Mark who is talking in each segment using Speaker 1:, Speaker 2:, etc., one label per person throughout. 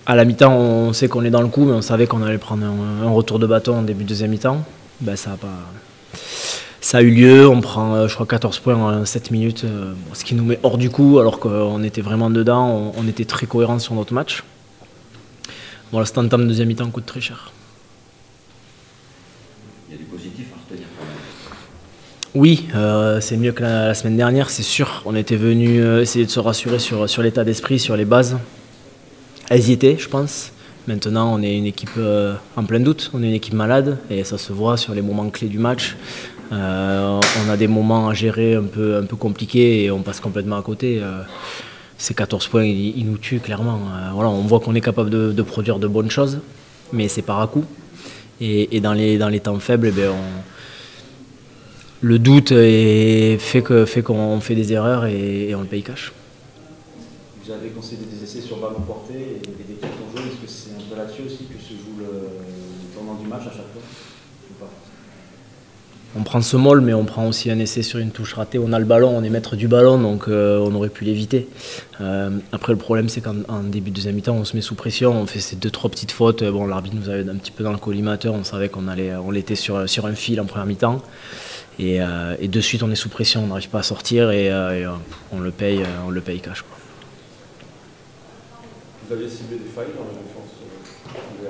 Speaker 1: À la mi-temps, on sait qu'on est dans le coup, mais on savait qu'on allait prendre un retour de bâton en début de deuxième mi-temps. Ça a eu lieu, on prend je crois 14 points en 7 minutes, ce qui nous met hors du coup alors qu'on était vraiment dedans, on était très cohérents sur notre match. Bon, cet entame de deuxième mi-temps coûte très cher.
Speaker 2: Il y a du positif à retenir.
Speaker 1: Oui, c'est mieux que la semaine dernière, c'est sûr. On était venu essayer de se rassurer sur l'état d'esprit, sur les bases. Elles y étaient, je pense. Maintenant, on est une équipe en plein doute, on est une équipe malade et ça se voit sur les moments clés du match. On a des moments à gérer un peu compliqués et on passe complètement à côté. Ces 14 points, ils nous tuent clairement. Voilà, on voit qu'on est capable de produire de bonnes choses, mais c'est par à-coup. Et dans les temps faibles, le doute fait qu'on fait des erreurs et on le paye cash.
Speaker 3: Vous avez concédé des essais sur ballon porté et des cartons jaunes. Est-ce que c'est un peu là-dessus aussi que se joue le tournant du match à chaque fois ou pas?
Speaker 1: On prend ce molle, mais on prend aussi un essai sur une touche ratée. On a le ballon, on est maître du ballon, donc on aurait pu l'éviter. Après, le problème, c'est qu'en début de deuxième mi-temps, on se met sous pression, on fait ces 2-3 petites fautes. Bon, l'arbitre nous avait un petit peu dans le collimateur, on savait on était sur un fil en première mi-temps. Et de suite, on est sous pression, on n'arrive pas à sortir et on le paye cash, quoi.
Speaker 4: Vous aviez ciblé des failles dans la défense du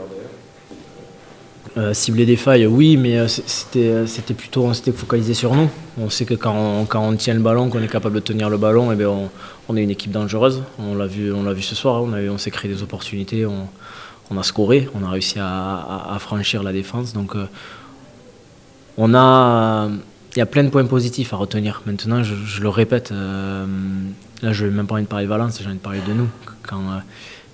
Speaker 4: RDR?
Speaker 1: Cibler des failles, oui, mais c'était plutôt, on s'était focalisé sur nous. On sait que quand on tient le ballon, qu'on est capable de tenir le ballon, on est une équipe dangereuse. On l'a vu ce soir, on s'est créé des opportunités, on a scoré, on a réussi à franchir la défense. Donc il y a plein de points positifs à retenir. Maintenant, je le répète, là je n'ai même pas envie de parler de Valence, j'ai envie de parler de nous.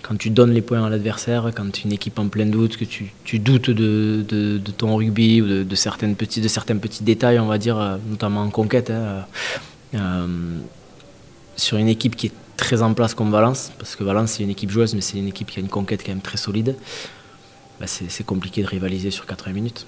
Speaker 1: Quand tu donnes les points à l'adversaire, quand tu es une équipe en plein doute, que tu doutes de ton rugby ou de certains petits détails, on va dire, notamment en conquête, sur une équipe qui est très en place comme Valence, parce que Valence c'est une équipe joueuse, mais c'est une équipe qui a une conquête quand même très solide, c'est compliqué de rivaliser sur 80 minutes.